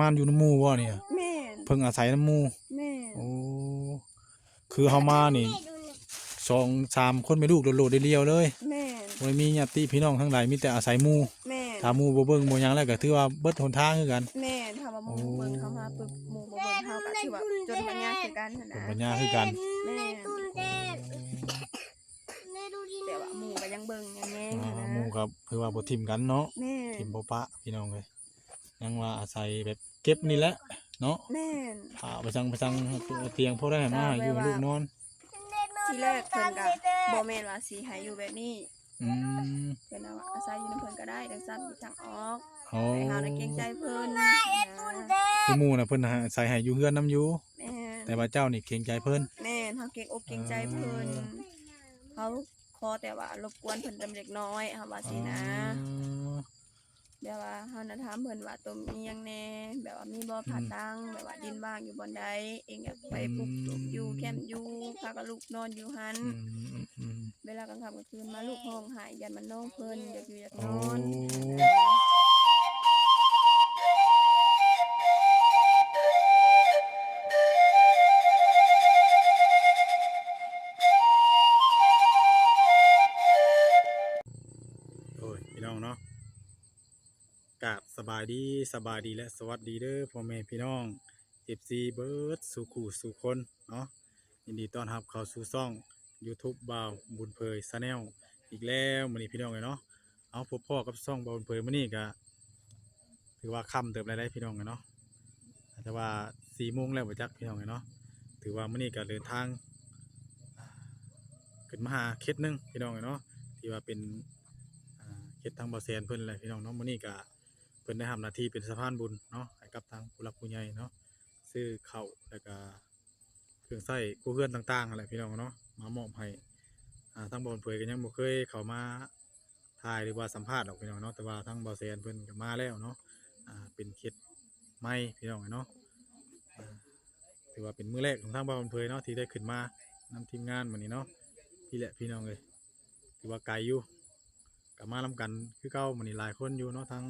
มานอยู่น้ำหมู่บ่เนี่ยแม่นเพิ่งอาศัยน้ำหมู่แม่นโอ้คือเฮามานี่2-3คนไม่ลูกโลดๆเดียวๆเลยแม่นบ่ได้มีญาติพี่น้องทั้งหลายมีแต่อาศัยหมู่แม่นถ้าหมู่บ่เบิ่งบ่หยังแล้วก็ถือว่าเบิดหนทางคือกันแม่นถ้าว่าหมู่เบิ่งเข้ามาปึ๊บหมู่บ่เบิ่งเฮาก็ถือว่าจนปัญญาคือกันหั่น เพิ่น นะ ปัญญาคือกันแม่นแต่ว่าหมู่ก็ยังเบิ่งยังแย่งหั่นนะหมู่ก็คือว่าบ่ทิ่มกันเนาะแม่นทิ่มบ่ปะพี่น้องเอ้ยยังว่าอาศัยแบบเก็บนี่แหละเนาะแม่นพาไปสั่งเตียงพอได้มาให้อยู่ลูกนอนทีแรกเพิ่นก็บ่แม่นว่าสิให้อยู่แบบนี้อืมเพิ่นว่าอาศัยอยู่นำเพิ่นก็ได้จังซั่นมีทางออก โอ้ ให้เฮาได้เกรงใจเพิ่นนะ คือหมู่น่ะเพิ่นใส่ให้อยู่เฮือนนํอยู่แม่นแต่ว่าเจ้านี่เกรงใจเพิ่นแม่นเฮาเกรงอกเกรงใจเพิ่นเขาขอแต่ว่ารบกวนเพิ่นจำเล็กน้อยเฮาว่าสินะแบบว่าเฮาน่ะถามเพิ่นว่าตัวมีหยังแหน่แบบว่ามีบ่ผาตังแบบว่าดินว่างอยู่บ่อนใดเองอยากไปปลูกลูกอยู่แคมป์อยู่พากับลูกนอนอยู่หันเวลากลางค่ำกลางคืนมาลูกห้องหายยันมันน้องเพิ่นอยากอยู่อยากนอนโอ้ยพี่น้องเนาะกราบสบายดีและสวัสดีเด้อพ่อแม่พี่น้อง FC เบิร์ดสู่คู่สู่คนเนาะยินดีต้อนรับเข้าสู่ช่อง YouTube บ่าวบุญเผย Channel อีกแล้วมื้อนี้พี่น้องเนาะเอาพบพ่อกับช่องบ่าวบุญเผยมื้อนี้ก็ถือว่าค่ำเติบได้พี่น้องเนาะแต่ว่า4 โมงแล้วบ่จักพี่น้องเนาะถือว่ามื้อนี้ก็เดินทางขึ้นมาหาเขตนึงพี่น้องเนาะที่ว่าเป็นเขตทางบ่อแสนเพิ่นเลยพี่น้องเนาะมื้อนี้ก็เพิ่นได้ทำหน้าที่เป็นสะพานบุญเนาะให้กับทางผู้หลักผู้ใหญ่เนาะซื้อข้าวแล้วก็เครื่องใช้กู้เฮือนต่างๆอะไรพี่น้องเนาะมามอบให้ทางบ่อนเผยก็ยังบ่เคยเข้ามาถ่ายหรือว่าสัมภาษณ์หรอกพี่น้องเนาะแต่ว่าทางบ่อแสนเพิ่นก็มาแล้วเนาะเป็นเขตใหม่พี่น้องเนาะถือว่าเป็นมื้อแรกของทางบ่อนเผยเนาะที่ได้ขึ้นมานำทีมงานมื้อนี้เนาะพี่แหละพี่น้องเอ้ยถือว่าไกลอยู่ก็มานำกันคือเก่ามื้อนี้หลายคนอยู่เนาะทั้ง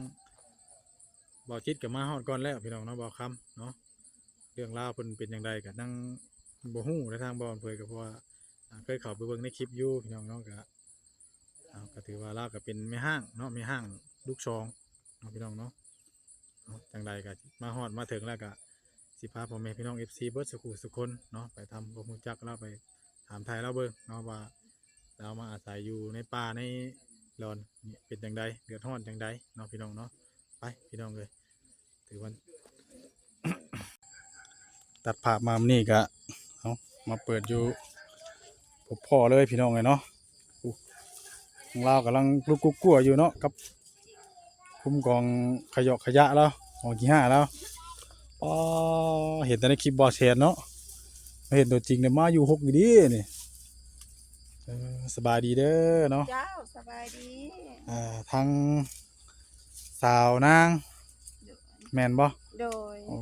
บ่จิตก็มาฮอดก่อนแล้วพี่น้องเนาะบ่คำเนาะเรื่องราวเพิ่นเป็นจังไดก็นั่งบ่ฮู้ในทางบ่อนเผยก็เพราะว่าเคยเข้าไปเบิ่งในคลิปอยู่พี่น้องเนาะก็ถือว่าเราก็เป็นแม่ห้างเนาะแม่ห้างลูกชองเนาะพี่น้องเนาะจังไดก็มาฮอดมาถึงแล้วก็สิพาพ่อแม่พี่น้อง FC เบิดสุขุสุคนเนาะไปทำบ่ฮู้จักเราไปถามไทยเราเบิ่งเนาะว่าเรามาอาศัยอยู่ในป่าในรอนนี่เป็นจังไดเดือดร้อนจังไดเนาะพี่น้องเนาะไปพี่น้องเลยถือว่า ตัดภาพมานี่ก็เอามาเปิดอยู่พบพ่อเลยพี่น้องเลยเนาะของเรากำลังลุกกุ๊กกัวอยู่เนาะกับคุ้มกองขยะแล้วของที่5แล้วอ๋อเห็นแต่ในคลิปบอสเห็นเนาะเห็นตัวจริงเนี่ยมาอยู่6อยู่ดีนี่สบายดีเด้อเนาะเจ้าสบายดีทางสาวนางแม่นบ่โดยโอ้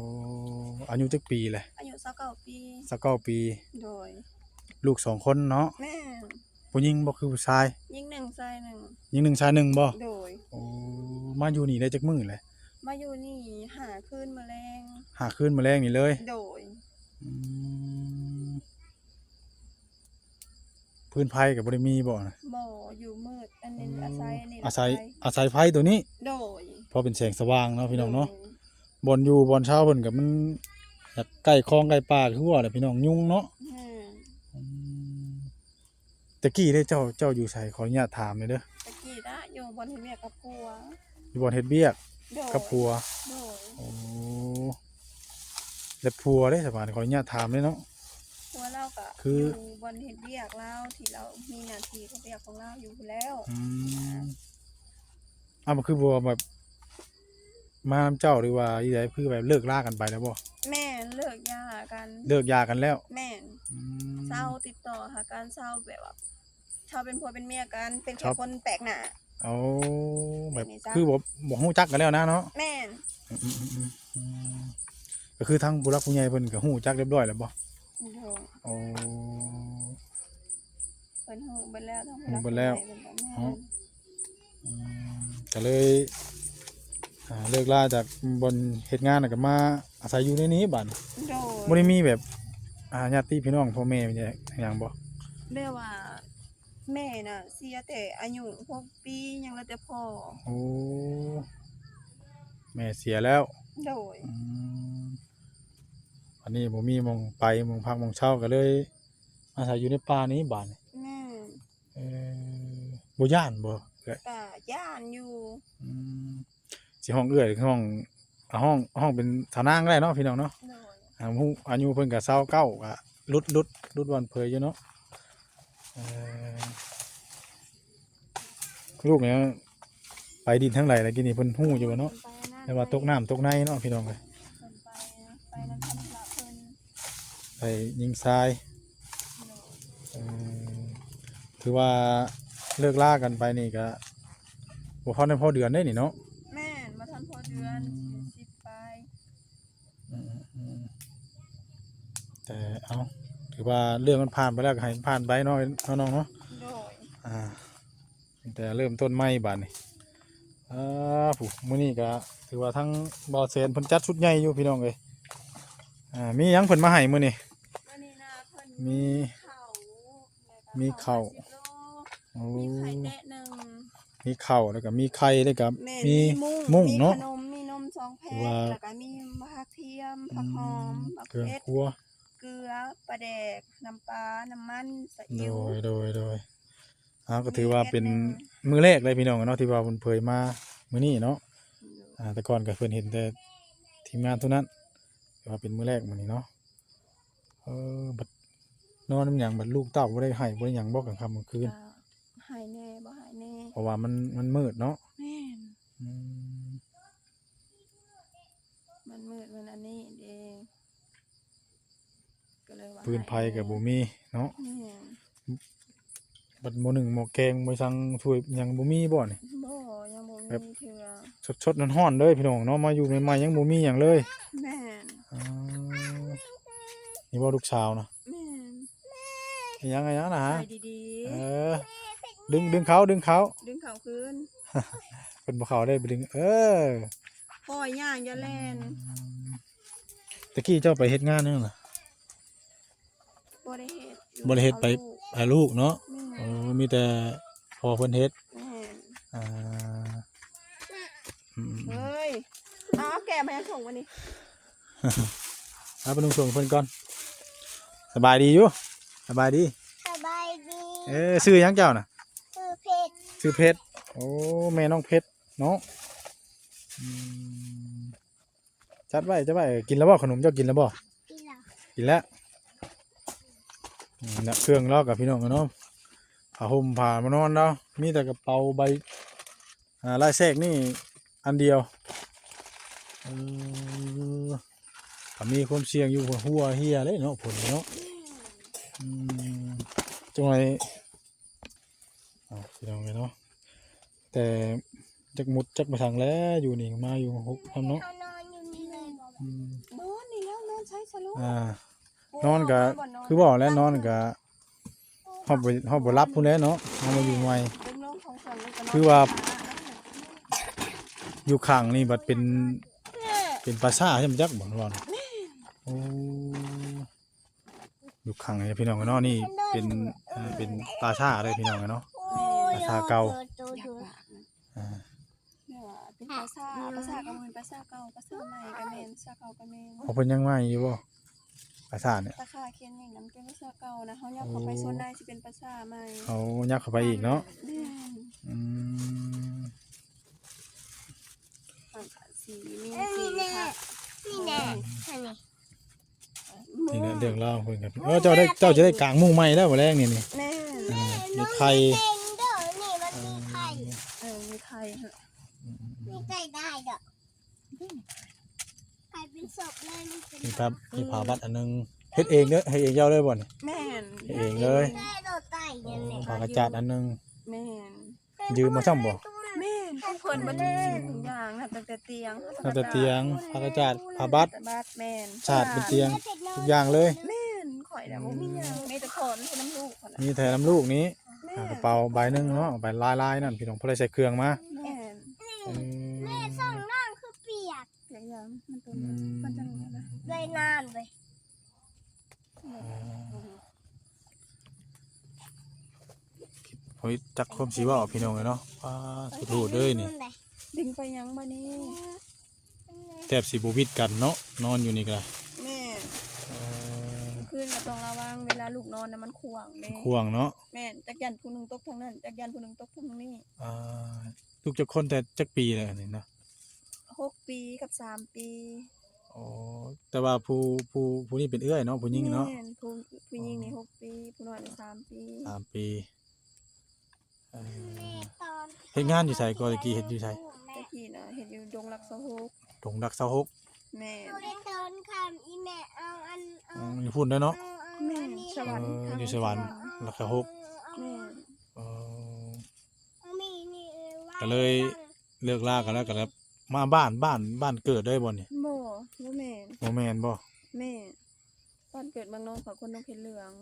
อายุจักปีเลยอายุ29ปี29ปีโดยลูก2คนเนาะแม่ผู้หญิงบ่คือผู้ชายยิง1ชาย1ยิง1ชาย1บ่โดยโอ้มาอยู่นี่ได้จักมื้อเลยมาอยู่นี่หาคืนแมลงหาคืนแมลงนี่เลยโดยพื้นไผก็บ่ได้มีบ่นะบ่อยู่มืดอันนี้อาศัยอันนี้อาศัยไฟตัวนี้โดยพอเป็นแสงสว่างเนาะพี่น้องเนาะบ่อนอยู่บ่อนเช้าเพิ่นก็มันอยากใกล้คลองใกล้ป่าคือว่าแหละพี่น้องยุงเนาะตะกี้ได้เจ้าอยู่ไสขออนุญาตถามหน่อยเด้อตะกี้นะอยู่บนเฮ็ดเวียกกับผัวอยู่บ่อนเฮ็ดเวียกกับผัวโดยโอ้แล้วผัวได้สบายขออนุญาตถามเลยเนาะผัวเราก็อยู่บนเฮ็ดเวียกเราที่เรามีหน้าที่ของเวียกของเราอยู่แล้วมันคือบ่แบบมานำเจ้าหรือว่าอีใดคือแบบเลิกลากันไปแล้วบ่แม่นเลิกยากันแล้วแม่นเศร้าติดต่อหาการเศร้าแบบว่าชาวเป็นผัวเป็นเมียกันเป็นแค่คนแปลกหน้าโอ้แบบคือบ่ฮู้จักกันแล้วนะเนาะแม่นก็คือทั้งผู้รักผู้ใหญ่เพิ่นก็ฮู้จักเรียบร้อยแล้วบ่โอ้เพิ่นฮู้เบิดแล้วทั้งฮู้เบิดแล้วก็เลย เลิกลาจากบนเฮ็ดงานน่ะก็มาอาศัยอยู่ในนี้บัด โดย บ่ได้มีแบบญาติพี่น้องพ่อแม่เป็นจังหยังบ่ เรียกว่าแม่น่ะเสียแต่อายุ6 ปียังเหลือแต่พ่อ โอ้แม่เสียแล้ว โดย อันนี้บ่มีหม้องไปหม้องพักหม้องเช่าก็เลยอาศัยอยู่ในป่านี้บัดนี้ แม่ เอ่อบ่ย้านบ่เอ้ย ก็ย่านอยู่ อืมสิห้องเอื้อยหรือห้องห้องเป็นฐานางก็ได้เนาะพี่น้องเนาะ โดย ผู้อายุเพิ่นก็29ก็รุดวันเผยอยู่เนาะเอ่อลูกเนี่ยไปดินทั้งไหลแล้วกินนี่เพิ่นฮู้อยู่บ่เนาะแต่ว่าตกน้ำตกในเนาะพี่น้องเอ้ย เพิ่นไปนำธรรมะเพิ่น ไปยิงทราย โดย เอ่อถือว่าเลิกลากันไปนี่ก็บ่พอได้พอเดือนได้นี่เนาะ แม่นบ่ทันพอเดือน10ไป อืมแต่เอาถือว่าเรื่องมันผ่านไปแล้วก็ให้มันผ่านไปเนาะน้องๆเนาะ โดย แต่เริ่มต้นใหม่บัดนี้ผู้มื้อนี้ก็ถือว่าทั้งบ่อแสนเพิ่นจัดชุดใหญ่อยู่พี่น้องเอ้ยมีหยังเพิ่นมาให้มื้อนี้ วันนี้นะเพิ่น มี ข้าว มีข้าว 10โล โอ้ มีไข่แดะหนึ่ง มีข้าวแล้วก็มีไข่แล้วก็ แม่ มี มุ้ มุ้ง มี เนาะ ขนมมีนม2 แพ็ค ว่า แล้วก็มีผักเทียมผักหอมผัก เครื่อง เผ็ด ครัว เกลือปลาแดกน้ำปลาน้ำมันซี โด อิ๊วย ก็ถือว่าเป็นมื้อแรกเลยพี่น้องเนาะที่ว่าเพิ่นเผยมามื้อนี้เนาะแต่ก่อนก็เพิ่นเห็นแต่ทีมงานเท่านั้นแต่ว่าเป็นมื้อแรกมื้อนี้เนาะบัดนอนน้ำหยังบัดลูกเต้าบ่ได้ให้บ่ได้หยังบ่กลางค่ำกลางคืน ก็หายแน่บ่หายแน่ เพราะว่ามันมืดเนาะ แม่น อืม มันมืดมันอันนี้เด้ก็เลยว่า ปืนไฟกับบ่มีเนาะ แม่น บัดหม้อหนึ่งหม้อแกงบ่สั่งถ้วยหยังบ่มีบ่นี่ บ่ยังบ่ แบบ มีเทื่อ สดๆร้อนๆเด้อพี่น้องเนาะมาอยู่ใหม่ๆยังบ่มีหยังเลย แม่น อ่านี่บ่ลูกสาวนะ แม่น อิหยังนะฮะ ใส่ดี เออดึงเขา ๆดึงเขาคืน เพิ่นบ่เข้าได้ไปดึงปล่อยย่างอย่าแล่น ตะกี้เจ้าไปเฮ็ดงานนั่นน่ะ บ่ได้เฮ็ด บ่ได้เฮ็ดไป อาลูก ลูกเนาะ แม่ โอ้มีแต่พอเพิ่นเฮ็ด แม่น อ่าอืม เฮ้ยเอาแกมายังส่งวันนี้ เอาไปนุ่งส่งเพิ่นก่อนสบายดีอยู่สบายดี สบายดี ชื่อหยังเจ้าน่ะ คือเพชร ชื่อเพชรโอ้แม่น้องเพชรเนาะอืมจัดไว้กินแล้วบ่ขนมเจ้ากินแล้วบ่ พี่หล่ะ กินแล้วนะเครื่องลอกกับพี่น้องกันเนาะผ้าห่มผ้ามานอนเนาะมีแต่กระเป๋าใบลายแทรกนี่อันเดียวก็มีความเสี่ยงอยู่หัวเฮียเลยเนาะผลเนาะอืมจังไรพี่น้องกันเนาะแต่จักมุดจักไปทางแล้วอยู่นี่มาอยู่หกทำเนาะ เขานอนอยู่นี่เลย อืม นอนนี่แล้วนอนใช้สรุป นอนก็คือบอกแล้วนอนก็ฮอบบ่รับพุ่นแหล้วเนาะเอามาอยู่ใหม่ เป็นโรคของฉันเลยก็นน คือว่า อยู่ข้างนี่บัดเป็นปราสาทใช่มั้ยจักบ่ว่าโอ้อยู่ข้างนี่พี่น้องเนาะนี่เป็นปราสาทเลยพี่น้องเนาะ ภาษาเก่า อยากหลากนะ อ่า เนี่ยว่าเป็นภาษากระมือภาษาเก่าภาษาใหม่กระเมนภาษาเก่ากระเมน เอาเพิ่นยังมาอยู่บ่ปราสาทเนี่ย ภาษาเคียนนี่น้ำเป็นภาษาเก่านะเขาอยากเข้าไปโซนได้สิเป็นภาษาใหม่ เอายักเข้าไปอีกเนาะ แม่น อืม สีมีสีค่ะ นี่แน่อันนี้ นี่แหละเรื่องเล่าวเพิ่นครับเจ้าจะได้กางมุ้งใหม่แล้วบ่แรงนี่ แม่น มีไข่ เต็งเด้อนี่มันมีไข่ มีไทยเหอะ มีไก่ได้เด้อไก่เป็นศพเลยมันเป็น นี่ครับมีผ้าบัดอันนึงเฮ็ดเองเด้อเฮ็ดเองยาวเลยบ่นี่ แม่น เฮ็ดเองเลย ได้โดดไก่เนี่ยเนี่ย ผ้ากระจาดอันนึง แม่น ยืมมาซ่อมบ่ แม่นทุกคนบัดทุกอย่างนะตั้งแต่เตียง ตั้งแต่เตียงผ้ากระจาดผ้าบัด บัดแม่น ชาดเป็นเตียงทุกอย่างเลย แม่นข่อยน่ะบ่มีหยังมีแต่ขอนให้น้ำลูกคนน่ะ มีแต่น้ำลูกนี้ แม่น กระเป๋าใบหนึงเนาะใบลายๆนั่นพี่น้องเพิ่นได้ใส่เครื่องมา แม่น อืม แม่ส่องนั่งคือ นานเลย เฮ้ยจักความสิเว้าพี่น้องเอ้ยเนาะสุดโหดเด้ยนี่ ดึงไปยังบ่นี้ แทบสิบ่วิดกันเนาะนอนอยู่นี่ก็ได้ แม่คืนก็ต้องระวังเวลาลูกนอนน่ะมันขวางเด้ ควงเนาะ แม่นจักยันผู้หนึงตกทางนั้นจักยันผู้หนึงตกทางนี้ ลูกจักคนแต่จักปีแล้วนี่เนาะ 6 ปีกับ3 ปี อ๋อแต่ว่าผู้นี้เป็นเอื้อยเนาะผู้หญิงเนาะ แม่นผู้หญิงนี่6 ปีผู้น้อยนี่3 ปี 3 ปีเฮ็ดงานอยู่ไสก็ตะกี้เฮ็ดอยู่ไส ตะกี้น่ะเฮ็ดอยู่ดงรักสะฮก ตรงดัก26 แม่น เล่นตอนคำอีแม่เอาอันเอา อยู่พุ่นเด้อเนาะ แม่นสวรรค์ทาง อยู่สวรรค์รักษาหก แม่น มีนี่ ก็เลยเลิกลากันแล้วก็แล้วมาบ้านเกิดได้บ่นี่ บ่แม่น บ่แม่นบ่ แม่ตอนเกิดเมืองนองของคนน้องเพชรเหลือง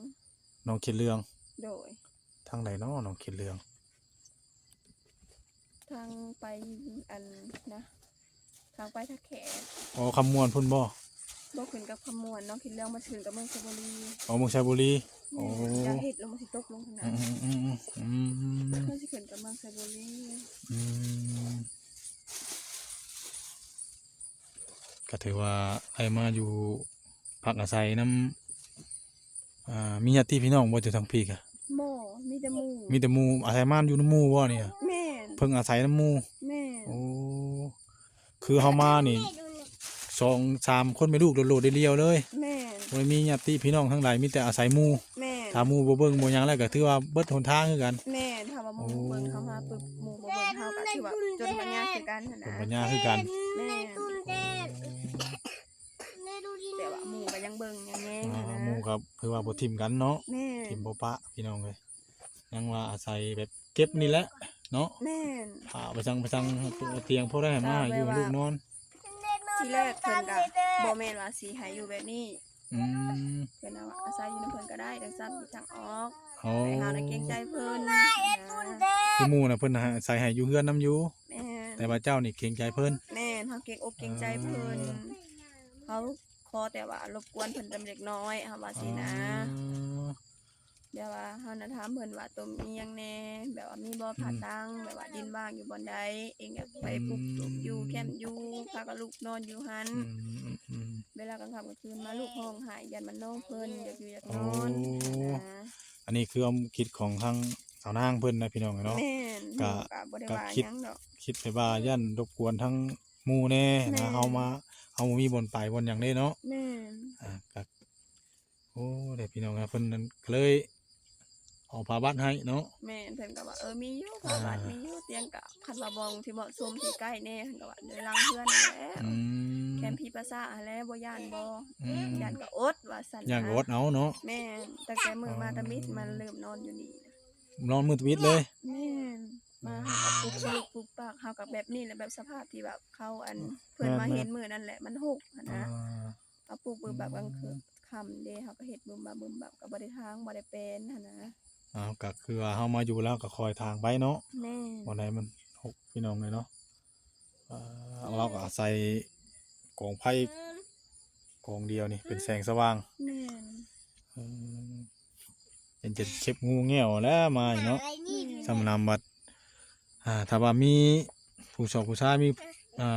น้องคิดเรื่อง โดย ทางไหนเนาะน้องคิดเรื่อง ทางไปอันนะทางไปทักแขก อ๋อคำมวนพุ่นบ่ บ่ขึ้นกับขมวนน้องคิดแล้วมาขึ้นกับเมืองชลบุรี อ๋อเมืองชัยบุรี โอ้ อย่าเฮ็ดลงมาสิตกลงขนาด มันสิขึ้นกับเมืองชลบุรี ก็ถือว่าให้มาอยู่พักอาศัยน้ำมีญาติพี่น้องบ่อยู่ทางพี่กะ บ่มีแต่หมู่ มีแต่หมู่อาศัยมาอยู่น้ำหมู่บ่เนี่ย แม่น เพิ่งอาศัยน้ำหมู่ แม่น โอ้คือเฮามานี่2-3 คนไม่ลูกโดดๆได้เดียวเลย แม่น บ่มีญาติพี่น้องทั้งหลายมีแต่อาศัยหมู่ แม่น ถ้าหมู่บ่เบิ่งบ่หยังแล้วก็ถือว่าเบิดหนทางคือกัน แม่นถ้าว่าหมู่เบิ่งเข้ามาปึ๊บหมู่บ่เบิ่งเฮาก็ถือว่าจนปัญญาคือกันหั่น เป็น นะ ปัญญาคือกัน แม่น แม่ดูดิ แต่ว่าหมู่ก็ยังเบิ่งยังแยงหั่นนะ หมู่ก็คือว่าบ่ทิ่มกันเนาะ แม่น ทิ่มบ่ปะพี่น้องเอ้ยยังว่าอาศัยแบบเก็บนี่แหละเนาะ แม่น ไปจังเตียงพอได้ให้มาให้อยู่ลูกนอน ที่แรกเพิ่นก็บ่แม่นว่าสิให้อยู่แบบนี้ อืม เพิ่นเอาอาศัยอยู่นำเพิ่นก็ได้ดังซ้ำทางออก โอ้ ให้เฮาได้เกรงใจเพิ่นนะ คือหมู่น่ะเพิ่นใส่ให้อยู่เฮือนนํอยู่ แม่น แต่ว่าเจ้านี่เกรงใจเพิ่น แม่นเฮาเกรงอกเกรงใจเพิ่นเขาขอแต่ว่ารบกวนเพิ่นจำเล็กน้อยเฮาว่าสินะแบบว่าเฮาน่ะถามเพิ่นว่าตัวมีหยังแหน่แบบว่ามีบ่ผาตังแบบว่าดินว่างอยู่บ่อนใดเองอยากไปปลูกต้นอยู่แคมป์อยู่พากับลูกนอนอยู่หัน เวลากลางค่ำกลางคืนมาลูกห้องหายยันมันนอนเพิ่นอยากอยู่อยากนอนนะ อันนี้คือความคิดของทางสาวนางเพิ่นนะพี่น้องเนาะ แม่น ก็ บ่ได้ว่า คิด หยังดอก คิดไปว่าย่านรบกวนทั้งหมู่แน่ แม่ นะเฮาบ่มีบ่อนไปบ่อนหยังได้เนาะ แม่น ก็โอ้ได้พี่น้องนะเพิ่นนั่นก็เลยเอาผ้าบัดให้เนาะ แม่นเพิ่นก็ว่ามีอยู่พอบ้านมีอยู่เตียงก็คันว่าบองที่เหมาะสมที่ใกล้แน่เพิ่นก็ว่าในรังเพื่อนนั่นแหละ อืม แคมพี่ภาษาหั่นแหละบ่ย่านบ่ อืม ย่านก็อดว่าซั่น อย่างอดเอาเนาะ แม่นตั้งแต่มื้อมาตะมิดมันเริ่มนอนอยู่นี่นะ นอนมืดวิดเลย แม่นมาเฮาก็ปลุกลูกปลุกปากเฮาก็แบบนี้แหละแบบสภาพที่แบบเขาอันเพิ่นมาเห็นมื้อนั่นแหละมันหกหันนะ เอาปลูกบึมแบบกลางคืนค่ำเด้เขาก็เฮ็ดบึมแบบก็บ่ได้ทางบ่ได้เป็นหั่นนะ ก็คือว่าเฮามาอยู่แล้วก็คอยทางไปเนาะ แม่ บ่ได้มันหกพี่น้องเลยเนาะเราก็อาศัยกองไผ่กองเดียวนี่เป็นแสงสว่าง แม่น เป็นจะเข็บงูเงี้ยวแล้วมาอีกเนาะ อะไรนี่ สำนำบัดถ้าว่ามีผู้ชายผู้ชายมี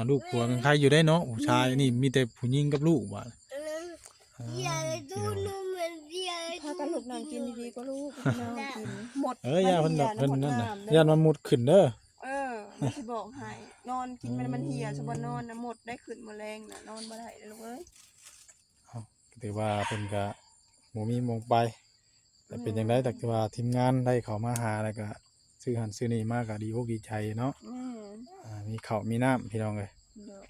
ลูกผัวกันใครอยู่ได้เนาะผู้ชายนี่มีแต่ผู้หญิงกับลูกว่า อย่าดูนุ่มเหมือนเดียว พากันลูกนั่งกินดีๆก็ลูกนั่งกินหมด ย่าเพิ่นดอกเพิ่นนั่นน่ะ เด้ ย่ามันมุดขึ้นเด้อ ไม่สิบอกให้นอนกินมันเหี่ยซะบ่นอนน่ะหมดได้ขึ้นมื้อแรงน่ะนอนบ่ได้เลยลูกเอ้ย ถือว่าเพิ่นก็บ่มีมงไป แต่เป็นจังไดแต่ว่าทีมงานได้เข้ามาหาแล้วก็ซื้อหันซื้อนี่มาก็ดีอกดีใจเนาะ มีข้าวมีน้ำพี่น้องเอ้ย เด้อ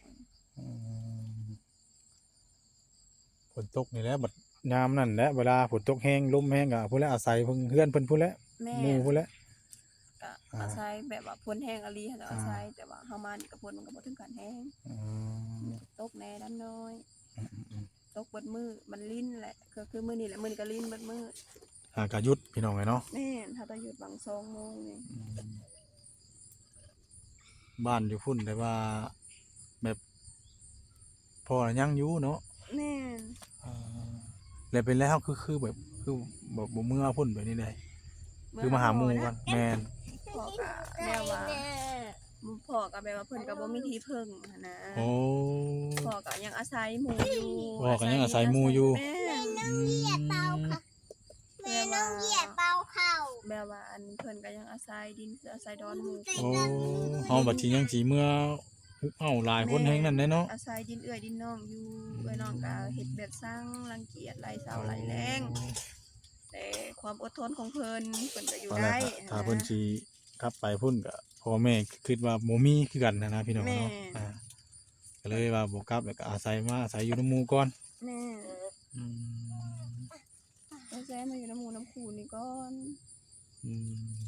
ฝนตกนี่แหละบัดยามนั่นแหละเวลาฝนตกแห้งลมแห้งก็พุ่นแหละอาศัยเพิ่นเฮือนเพิ่นพุ่นแหละ แม่ หมู่พุ่นแหละ ก็อาศัยแบบว่าฝนแห้งอลีหั่นอาศัยแต่ว่าเฮามานี่ก็ฝนมันก็บ่ถึงขั้นแห้ง อืม ตกแน่น้ำน้อยตกเบิดมือมันลิ้นแหละก็คือมื้อนี้แหละมื้อนี้ก็ลิ้นเบิดมือ ก็หยุดพี่น้องเอ้ยเนาะ แม่นถ้าต้องหยุดบาง2 โมงนี่ บ้านอยู่พุ่นแต่ว่าแบบพ่อน่ะยังอยู่เนาะ แม่น แล้วเป็นแล้วคือแบบคือบ่เมื่อพุ่นแบบนี้ได้คือมาหาหมู่กันแม่น พ่อก็แบบว่าพ่อก็แบบว่าเพิ่นก็บ่มีที่พึ่งหั้นนะ โอ้ พ่อก็ยังอาศัยหมู่อยู่ พ่อก็ยังอาศัยหมู่อยู่ แม่น เป่าค่ะแม่น้องเหยียบเป่าเข่า แบบว่าอันเพิ่นก็ยังอาศัยดินอาศัยดอนหมู่ โอ้เฮาบัดสิยังสิเมื่อฮุบเฮาหลายคนแฮงนั่นแหละเนาะ อาศัยดินเอื้อยดินน้องอยู่เอื้อยน้องก็เฮ็ดแบบสร้างรังเกียจไร้เสาไร้แรง แต่ความอดทนของเพิ่นก็อยู่ ตอนแร ได้ กถ้าเพิ่นสิกลับไปพุ่นก็พ่อแม่คิดว่าบ่มีคือกันนะพี่น้องเนาะก็เลยว่าบ่กลับแล้วก็อาศัยอยู่นำหมู่ก่อน แม่ อืม อาศัยมาอยู่น้ำหมู่น้ำคูนี่ก่อน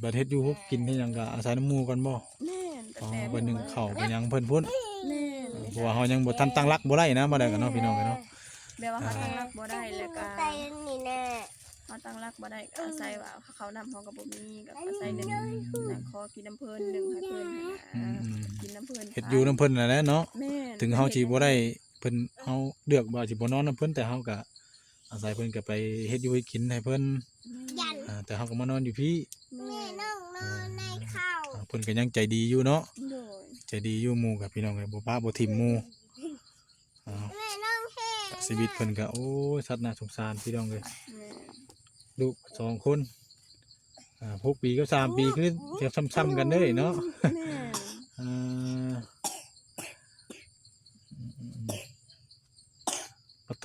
บัดเฮ็ดอยู่ฮุบกินเฮ็ดหยังก็อาศัยนำหมู่ก่อนบ่ แม่น อ๋อบัดหนึงเข้าก็ยังเพิ่นพุ่น แม่น เพราะว่าเฮายังบ่ทันตั้งหลักบ่ได้นะบ่ได้กันเนาะพี่น้องเนาะ แบบว่าเขาตั้งรักบ่ได้แล้วก็ ใส่นี่แน่ เขาตั้งรักบ่ได้ก็อาศัยว่าเขานำเฮาก็บ่มีก็อาศัยหนึงนั่งขอกินน้ำเพิ่นหนึงให้เพิ่นกินน้ำเพิ่น เฮ็ดอยู่นำเพิ่นนั่นแหละเนาะ แม่น ถึงเฮาสิบ่ได้เพิ่นเฮาเลือกว่าสิบ่นอนนำเพิ่นแต่เฮาก็อาศัยเพิ่นก็ไปเฮ็ดอยู่ให้กินให้เพิ่น ยัน แต่เฮาก็มานอนอยู่พี่ แม่น้องนอนในเข่า เพิ่นก็ยังใจดีอยู่เนาะ โดย ใจดีอยู่หมู่กับพี่น้องก็บ่ปะบ่ทิ่มหมู่ แม่น้องแห้ ชีวิตเพิ่นก็โอ้ยสัตว์น่าสงสารพี่น้องเอ้ย แม่น ลูก2คน6 ปีกับ3 ปีคือจะซ้ำๆกันเด้อเนาะ แม่น อ่า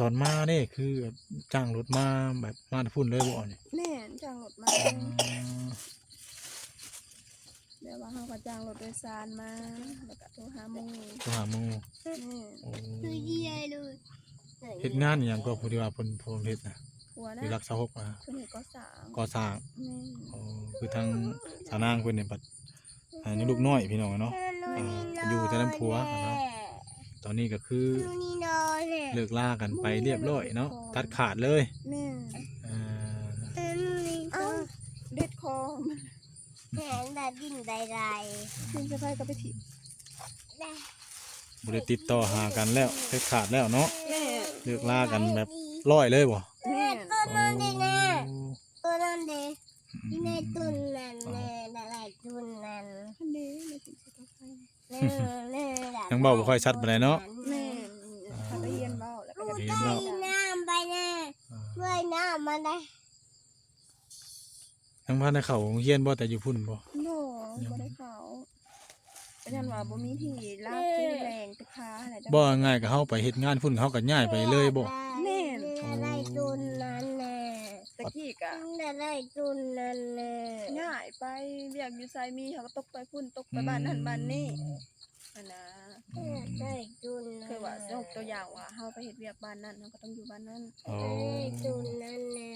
ตอนมาเนี่ยคือแบบจ้างรถมาแบบมาพุ่นเลยบ่เนี่ย แม่นจ้างรถมาแบบว่าเฮาก็จ้างรถโดยสารมาแล้วก็โทรหาหมู่ ตัวหาหมู่ แม่น โอ้ คือเยี่ยเลย เฮ็ดงานอหย่างก็ผู้ที่ว่าเพิ่นเฮ็ดนะ ผัว อ นะ ยู่รักษาหกนะ เพิ่นเฮ็ดก่อสร้าง ก่อสร้าง แม่น โอ้คือทางสาวนางเพิ่นเนี่ยบัดยังลูกน้อยพี่น้องเนาะอยู่แต่น้ำผัวเนาะตอนนี้ก็คือ นูนี่นอนเลย เลิกลากันไปเรียบร้อยเนาะตัดขาดเลย แม่น อ่า เอ้าเด็ดคอมัน แขนแบบดิ้นใด กินสะพายก็ไปถิบ ๆได้ บ่ได้ติดต่อหากันแล้วตัดขาดแล้วเนาะ แม่ เลิกลากันแบบร้อยเลยบ่ แม่น ตัวนอนดีแน่ตัวนั้นเด็กที่ในตุนนั่นแน่อะไรตุนนั่น อันนี้ไม่กินสะพาย ยังเว้าบ่ค่อยชัดปานใดเนาะ แม่นถ้าได้เรียนเว้าแล้วก็จะ เรียนเว้า น้ำไปแน่ด้วยน้ำมาได้ ยังพาในเขาโรงเรียนบ่แต่อยู่พุ่นบ่ โน่บ่ได้เขาก็ยันว่าบ่มีที่ลากที่แรงไปค้าอะไรจัง บ่ง่ายก็เฮาไปเฮ็ดงานพุ่นเขาก็ย้ายไปเลยบ่ อะไรตุนนั่นแน่ ตะกี้ก็ อะไรตุนนั่นแน่ ง่ายไปเรียกอยู่ไสมีเขาก็ตกไปพุ่นตกไปบ้านนั้นบ้านนี้อันนะ อะไรตุน คือว่ายกตัวอย่างว่าเฮาไปเฮ็ดเวียกบ้านนั้นเฮาก็ต้องอยู่บ้านนั้น โอ้ อะไรตุนนั่นแน่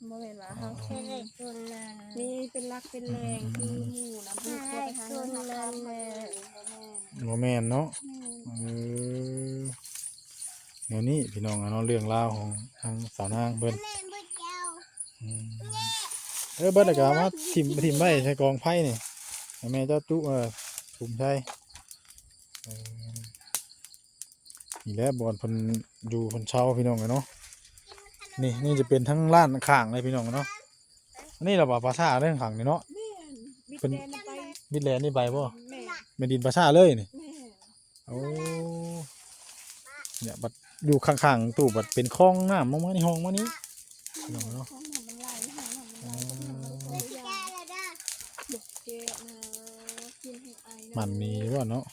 บ่แม่นว่าเฮา อะไรตุนนั่น มีเป็นรักเป็นแรงคือหมู่นำลูกตัวไปหาเงินหาทางแม่ บ่แม่นเนาะเออเดี๋ยวนี้พี่น้องเนาะเรื่องราวของทางสาวนางเพิ่น แม่บุญเจ้า อืมเบิดแล้วก็เอามาทิ่มไว้ใส่กองไผ่นี่ให้แม่เจ้าจุถุมใส่เออนี่แหละบ่อนเพิ่นอยู่เพิ่นเช่าพี่น้องเนาะนี่จะเป็นทั้งร้านข้างเลยพี่น้องเนาะอันนี้เราบ่ภาษาเรื่องข้างนี่เนาะ แม่นบิดแดนไป มิดแลนด์นี่ใบบ่ แม่ เป็นดินภาษาเลยนี่ แม่ โอ้เนี่ยบัดอยู่ข้างๆตู้บัดเป็นคลองน้ำลงมาในห้องมานี้พี่น้องเนาะ ของมันไหลหามันไหลตัวอย่าง แก่แล้วเด้อ บุกเกะนะกินให้ไอนะ มันมีว่าเนาะ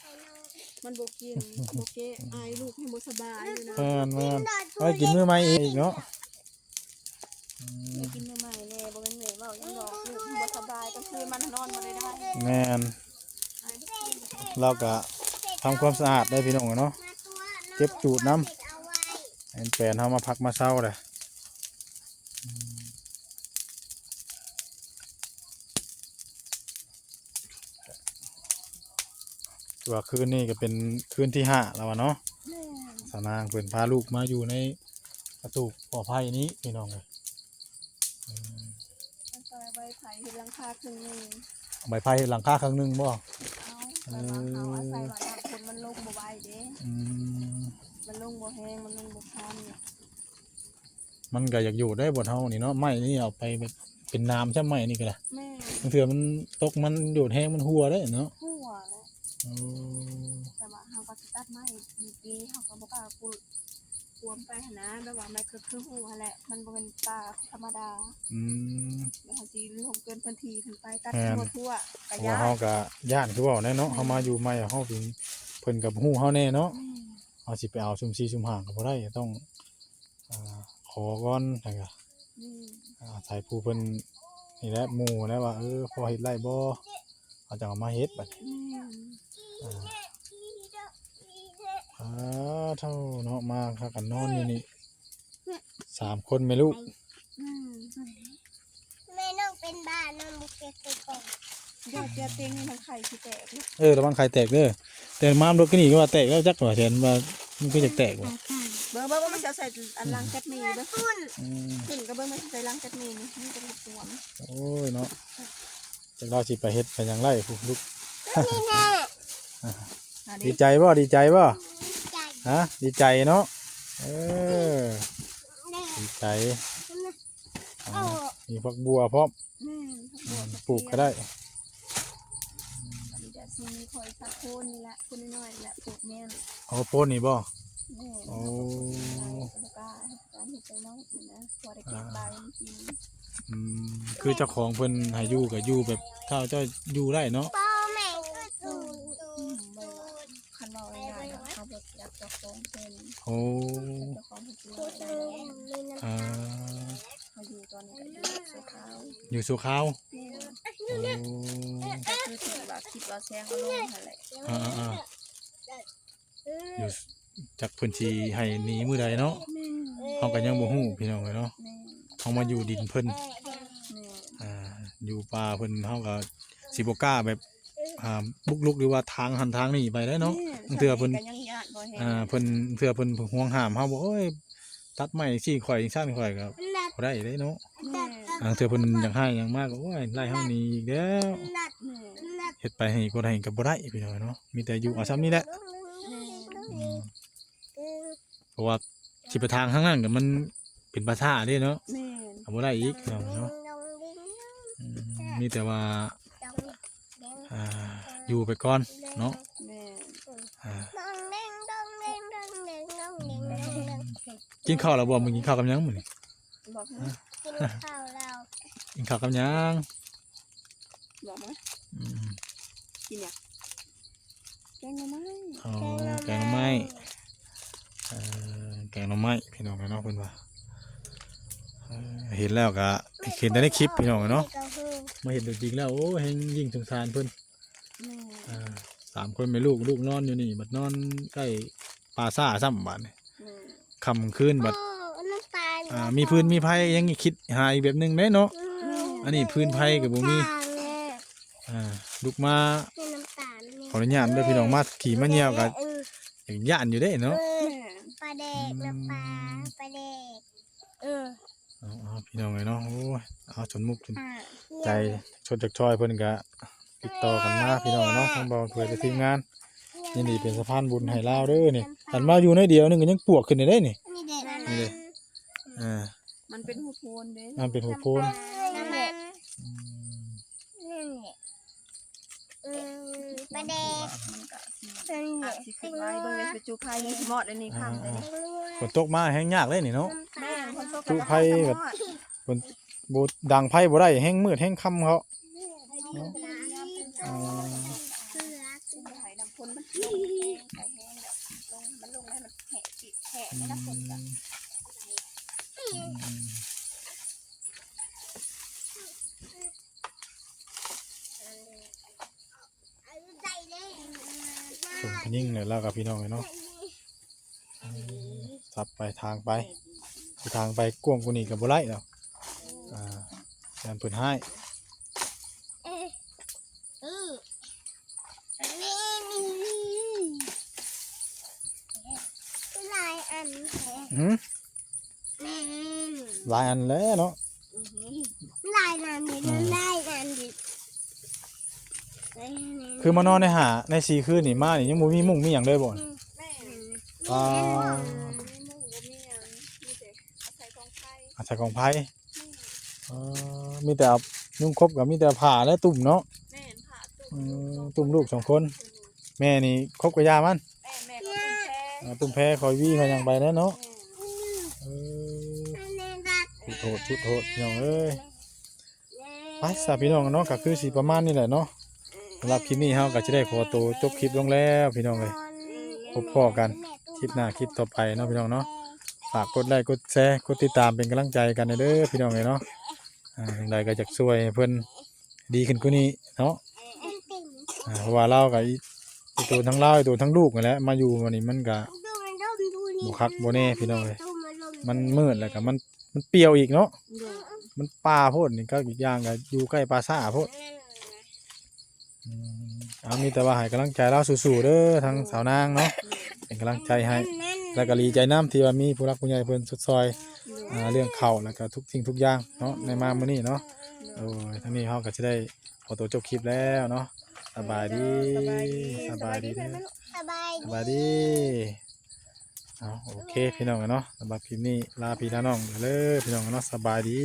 มันบุกกินบุกเกะไอลูกให้บ่สบายอยู่นะ แม่นไว้กินมื้อใหม่อีกเนาะ กินใหม่ๆแน่บ่แม่นเหนื่อยเว้ายังดอกลูกบ่สบายก็คือมันนอนบ่ได้ แม่นเราก็ทำความสะอาดได้พี่น้องเนาะ มาตัว เก็บจูดน้ เอาไว้ ำแฟนเฮามาพักมาเช้าเลยว่าคืนนี้ก็เป็นคืนที่5แล้วอะเนาะ แม่ สาวนางเพิ่นพาลูกมาอยู่ในกระตูกปลอดภัยนี้พี่น้องเลย มันซอยใบไผ่เฮ็ดหลังคาครึ่งนึง ใบไผ่หลังคาครั้งหนึงบ่ เอาแต่ว่าเอาอาศัยว่าน้ำฝนมันลงบ่ไหวเด้ อืม มันลงบ่แห้งมันลงบ่ทัน มันก็อยากอยู่ได้บ่เฮานี่เนาะไม้นี่เอาไปแบบเป็นน้ำใช่ไม้นี่ก็ได้ แม่ บางเทื่อมันตกมันโดดแห้งมันหัวได้เนาะ หัวแล้ว โอ้ แต่ว่าเฮาก็สิตัดไม้ดีๆเฮาก็บ่กล้าปลูกรวมไปหั่นนะแบบว่ามันคือหัวแหละมันบ่เป็นป่าธรรมดา อืม เดี๋ยวเฮาสิลงเกินพื้นที่ขึ้นไปตัด แม่น ทั่วๆ เพ ก็ ราะว่าย า เฮากก็ย่านคือเว้าแน่เนาะเฮามาอยู่ใหม่เฮาเป็นเพิ่นก็ฮู้เฮาแน่เนาะเฮาสิไปเอาซุมซี่ซุมห่างก็บ่ได้ต้องอ่าขอก่อนแล้วก็ อาศัยผู้เพิ่นนี่แหละหมู่แล้วว่าพอเฮ็ดไร่บ่เขาจะเอามาเฮ็ดบัดนี้เท่าเนาะมาพากันนอนอยู่นี่3คนแม่ลูก แม่น้องเป็นบ้านน้องบุกเก็ตไปก่อน ยอดเจียเต็งนี่มันไข่สิแตกเนาะ ระวังไข่แตกเด้อแต่มามรถก็นี่ก็ว่าแตกแล้วจักว่าแสนว่ามันก็จะแตกว่ะ เบิ่งมันจะใส่อันล้างจัดมีเด้อ อืม ขึ้นก็เบิ่งมันสิใส่ล้างจัดมีนี่มันเป็นสวน โอ้ยเนาะจักเราสิไปเฮ็ดไปหยังไร่ผู้ลูก นี่แน่ อัน ดี นี้ ใจบ่ดีใจบ่ ใจ ฮะดีใจเนาะแน่ ดีใจ โอ้ มีผักบัวพร้อม ปลูกก็ได้ อันนี้จะสิมีคอยสักโคนนี่แหละคนน้อยๆนี่แหละปลูกแม่น เอาโพดนี่บ่ แม่ โอ้ แล้วก็การเฮ็ดไปน้องนะพอได้เก็บใบมันกิน อืมคือเจ้าของเพิ่นให้อยู่ก็อยู่แบบถ้าเจ้าอยู่ได้เนาะ พ่อแม่ก็ตูน บ่คันเว้าง่ายๆเขาบ่อยากเจ้าของเพิ่น โอ้ เจ้าของเพิ่นสิ ตู ได้ น ได้ มีน้ำ อ่า เขาอยู่ตอนนี้ก็อยู่สุขาว อยู่สุขาว แม่ โอ้ ก็คือถือว่าคิดว่าแซงเอาลงนั่นแหละ อ่าอยู่จักเพิ่นสิให้หนีมื้อใดเนาะ แม่ เฮาก็ยังบ่ฮู้พี่น้องเอ้ยเนาะ แม่ เฮามาอยู่ดินเพิ่น แม่ อยู่ป่าเพิ่นเฮาก็สิบ่กล้าแบบบุกรุกหรือว่าทางหันทางนี่ไปได้เนาะ เทื่อเพิ่น ก็ยังญาติบ่แฮง เพิ่นเทื่อเพิ่นห่วงห้ามเฮาบ่โอ้ยตัดไม้สิข่อยจังซั่นข่อยก็ นัด บ่ได้เด้เนาะ แม่ เทื่อเพิ่นอยากให้หยังมากก็โอ้ยไล่เฮาหนีอีกแล้ว นัด แม่ นัด เฮ็ดไปให้ก็ได้ก็บ่ได้พี่น้องเนาะมีแต่อยู่เอาซ้ำนี่แหละเพราะว่าสิไปทางข้างนั้นก็มันเป็นภาษาเด้เนาะ แม่ ก็บ่ได้อีกพี่น้องเนาะมีแต่ว่าอยู่ไปก่อนเนาะ แม่ อ่า ดองเด้งดองเด้งดองเด้งดองเด้งดองเด้ง กินข้าวแล้วบ่มึงกินข้าวกับหยังมื้อนี้ บอกให้ กินข้าวเรา กินข้าวกับหยัง บอกไหม อืม กินหยังแกงหน่อไม้ อ๋อแกงหน่อไม้แกงหน่อไม้พี่น้องเนาะเพิ่นว่าเห็นแล้วก็เห็นแต่ในคลิปพี่น้องเนาะมาเห็นตัวจริงแล้วโอ้เฮงยิ่งสงสารเพิ่น แม่ 3 คนแม่ลูกนอนอยู่นี่บัดนอนใกล้ปลาซ่าซ้ำบัดนี่ แม่ ค่ำคืนบัด น้ำตาล มีพื้นมีไผยังคิดหาอีกแบบหนึงเด้เนาะอันนี้พื้นไผก็บ่มีลูกมา น้ำตาล ขออนุญาตเด้อพี่น้องมาขี่มาเหี่ยวก็อย่างย่านอยู่เด้เนาะ แม่ ปลาแดกน้ำปลาปลาแดก เอาพี่น้องเลยเนาะโอ้ยเอาจนมุกจน อ่า ใจชดจากชอยเพิ่นก็ติดต่อกันมาพี่น้องเนาะทั้งบ่าวเพื่อทีมงานนี่นี่เป็นสะพานบุญให้ลาวเด้อนี่หันมาอยู่น้อยเดียวนึงก็ยังปวกขึ้นได้นี่ นี่เด็ด นี่เด้มันเป็นหัวโพนเด้ มันเป็นหัวโพน นั่นแหละนั่นแหละปลาแดก มันก็สิ นั่นแห อา ละ จสิขึ้นไว้เบิ่งไปจูไผยังสิหมอดอันนี้ค่ำเลยนี่ ฝนตกมาแห้งยากเลยนี่เนาะ แม่คนโต จูไผแบบฝนบ่ดังไผบ่ได้แห้งมืดแห้งค่ำเขา ไผน้ำพ่นมันลงไปแห้งแบบลงมันลงให้มันแหะติแหะไม่รับผลกัน ส่งยิ่งเลยแล้วกับพี่น้องเลยเนาะสับไปทางไปทางไปกว้างกว่านี้ก็บ่ไล่แล้วการเพิ่นให้ ลายอัน หือหลายอันแล้วเนาะ ลายอันดิลายอันดิ คือมานอนในหาใน4คืนนี่มานี่ยังบ่มีมุ้งมีหยังเลยบ่ แม่ อ่า มีมุ้งบ่มีหยังมีแต่อาศัยกองไฟ อาศัยของไผมีแต่เอานุ่งครบกับมีแต่ผ้าและตุ่มเนาะ แม่นผ่า ตุ่มลูก2คนแม่นี่คบกับยามัน แม่ก็ตุ้มแพ้ ตุ่มแพ้คอยวี่คอยหยังไปแล้วเนาะเออ แม่รัก ชุดโทษพี่น้องเอ้ยไปสาพี่น้องเนาะก็คือสิประมาณนี้แหละเนาะสำหรับคลิปนี้เฮาก็จะได้ขอตัวจบคลิปลงแล้วพี่น้องเอ้ยพบพ้อกันคลิปหน้าคลิปต่อไปเนาะพี่น้องเนาะฝากกดไลค์กดแชร์กดติดตามเป็นกำลังใจกันเด้อพี่น้องเอ้ยเนาะอย่างไรก็อยากช่วยให้เพิ่นดีขึ้นกว่านี้เนาะเพราะว่าเราก็อีตัวทั้งเราอีตัวทั้งลูกนั่นแหละมาอยู่วันนี้มันก็บ่คักบ่แน่พี่น้องเอ้ยมันมืดแล้วก็มันเปรี้ยวอีกเนาะมันป่าโพดนี่ก็อีกอย่างก็อยู่ใกล้ปราสาทโพดเอามีแต่ว่าให้กำลังใจเราสู้ๆเด้อทั้งสาวนางเนาะเป็นกำลังใจให้แล้วก็ดีใจน้ำที่ว่ามีผู้รักผู้ใหญ่เพิ่นสุดซอยเรื่องข้าวแล้วก็ทุกสิ่งทุกอย่างเนาะในมามื้อนี้เนาะโอ้ยทั้งนี้เฮาก็สิได้ขอตัวจบคลิปแล้วเนาะสบายดีสบายดีเด้อ สบาย สบายดีโอเคพี่น้องเนาะสำหรับคลิปนี้ลาพี่ลาน้องเด้อพี่น้องเนาะสบายดี